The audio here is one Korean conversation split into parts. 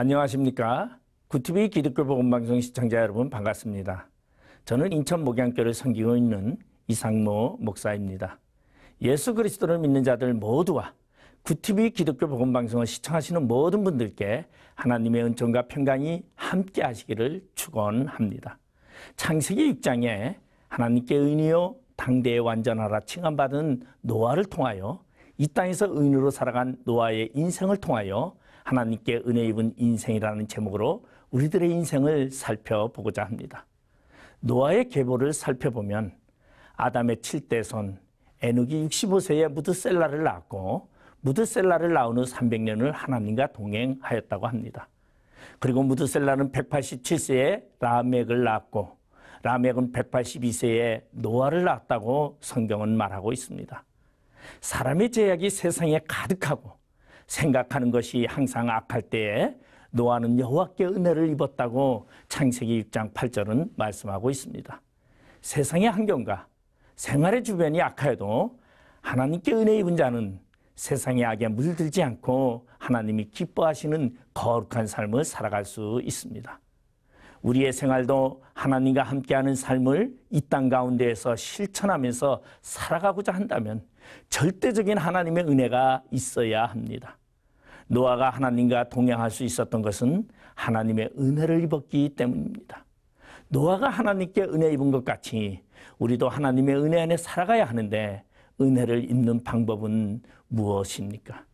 안녕하십니까. 구티비 기독교 복음방송 시청자 여러분 반갑습니다. 저는 인천 목양교를 섬기고 있는 이상모 목사입니다. 예수 그리스도를 믿는 자들 모두와 구티비 기독교 복음방송을 시청하시는 모든 분들께 하나님의 은총과 평강이 함께 하시기를 축원합니다. 창세기 6장에 하나님께 의인이요 당대에 완전하라 칭함받은 노아를 통하여 이 땅에서 의인으로 살아간 노아의 인생을 통하여 하나님께 은혜 입은 인생이라는 제목으로 우리들의 인생을 살펴보고자 합니다. 노아의 계보를 살펴보면 아담의 7대 손 에녹이 65세에 무드셀라를 낳았고 무드셀라를 낳은 후 300년을 하나님과 동행하였다고 합니다. 그리고 무드셀라는 187세에 라멕을 낳았고 라멕은 182세에 노아를 낳았다고 성경은 말하고 있습니다. 사람의 죄악이 세상에 가득하고 생각하는 것이 항상 악할 때에 노아는 여호와께 은혜를 입었다고 창세기 6장 8절은 말씀하고 있습니다. 세상의 환경과 생활의 주변이 악하여도 하나님께 은혜 입은 자는 세상의 악에 물들지 않고 하나님이 기뻐하시는 거룩한 삶을 살아갈 수 있습니다. 우리의 생활도 하나님과 함께하는 삶을 이 땅 가운데에서 실천하면서 살아가고자 한다면 절대적인 하나님의 은혜가 있어야 합니다. 노아가 하나님과 동행할 수 있었던 것은 하나님의 은혜를 입었기 때문입니다. 노아가 하나님께 은혜 입은 것 같이 우리도 하나님의 은혜 안에 살아가야 하는데 은혜를 입는 방법은 무엇입니까?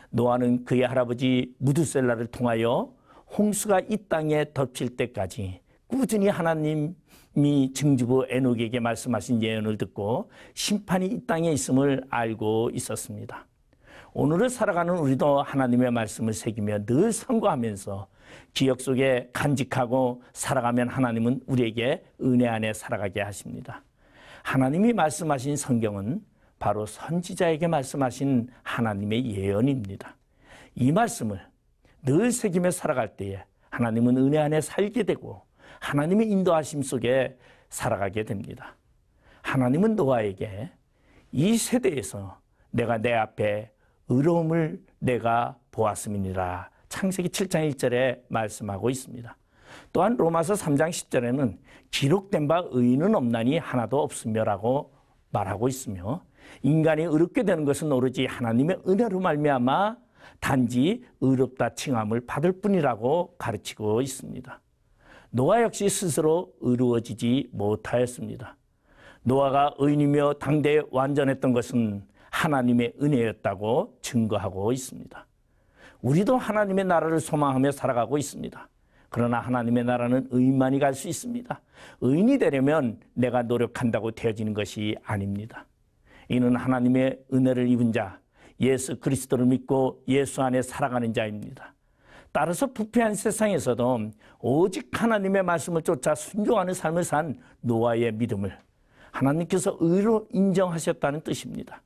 노아는 그의 할아버지 무드셀라를 통하여 홍수가 이 땅에 덮칠 때까지 꾸준히 하나님이 증주부 에녹에게 말씀하신 예언을 듣고 심판이 이 땅에 있음을 알고 있었습니다. 오늘을 살아가는 우리도 하나님의 말씀을 새기며 늘 선고하면서 기억 속에 간직하고 살아가면 하나님은 우리에게 은혜 안에 살아가게 하십니다. 하나님이 말씀하신 성경은 바로 선지자에게 말씀하신 하나님의 예언입니다. 이 말씀을 늘 새기며 살아갈 때에 하나님은 은혜 안에 살게 되고 하나님의 인도하심 속에 살아가게 됩니다. 하나님은 노아에게 이 세대에서 내가 내 앞에 의로움을 내가 보았음이니라 창세기 7장 1절에 말씀하고 있습니다. 또한 로마서 3장 10절에는 기록된 바 의인은 없나니 하나도 없으며라고 말하고 있으며 인간이 의롭게 되는 것은 오로지 하나님의 은혜로 말미암아 단지 의롭다 칭함을 받을 뿐이라고 가르치고 있습니다. 노아 역시 스스로 의로워지지 못하였습니다. 노아가 의인이며 당대에 완전했던 것은 하나님의 은혜였다고 증거하고 있습니다. 우리도 하나님의 나라를 소망하며 살아가고 있습니다. 그러나 하나님의 나라는 의인만이 갈 수 있습니다. 의인이 되려면 내가 노력한다고 되어지는 것이 아닙니다. 이는 하나님의 은혜를 입은 자, 예수 그리스도를 믿고 예수 안에 살아가는 자입니다. 따라서 부패한 세상에서도 오직 하나님의 말씀을 쫓아 순종하는 삶을 산 노아의 믿음을 하나님께서 의로 인정하셨다는 뜻입니다.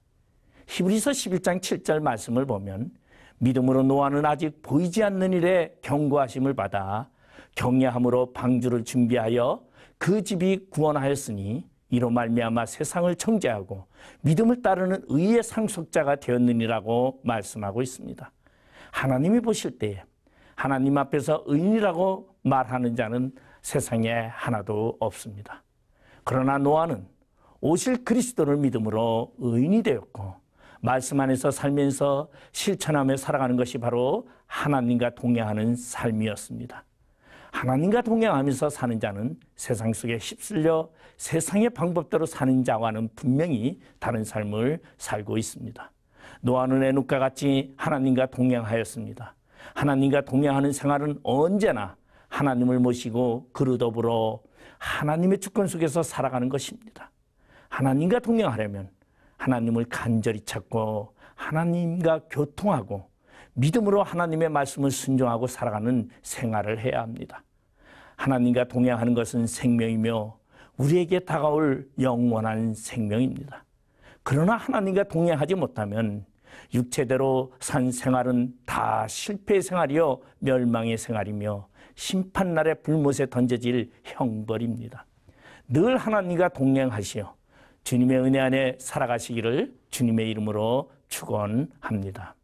히브리서 11장 7절 말씀을 보면 믿음으로 노아는 아직 보이지 않는 일에 경고하심을 받아 경외함으로 방주를 준비하여 그 집이 구원하였으니 이로 말미암아 세상을 정죄하고 믿음을 따르는 의의 상속자가 되었느니라고 말씀하고 있습니다. 하나님이 보실 때에 하나님 앞에서 의인이라고 말하는 자는 세상에 하나도 없습니다. 그러나 노아는 오실 그리스도를 믿음으로 의인이 되었고 말씀 안에서 살면서 실천하며 살아가는 것이 바로 하나님과 동행하는 삶이었습니다. 하나님과 동행하면서 사는 자는 세상 속에 휩쓸려 세상의 방법대로 사는 자와는 분명히 다른 삶을 살고 있습니다. 노아는 에녹과 같이 하나님과 동행하였습니다. 하나님과 동행하는 생활은 언제나 하나님을 모시고 그로 더불어 하나님의 주권 속에서 살아가는 것입니다. 하나님과 동행하려면 하나님을 간절히 찾고 하나님과 교통하고 믿음으로 하나님의 말씀을 순종하고 살아가는 생활을 해야 합니다. 하나님과 동행하는 것은 생명이며 우리에게 다가올 영원한 생명입니다. 그러나 하나님과 동행하지 못하면 육체대로 산 생활은 다 실패의 생활이요 멸망의 생활이며 심판날의 불못에 던져질 형벌입니다. 늘 하나님과 동행하시어 주님의 은혜 안에 살아가시기를 주님의 이름으로 축원합니다.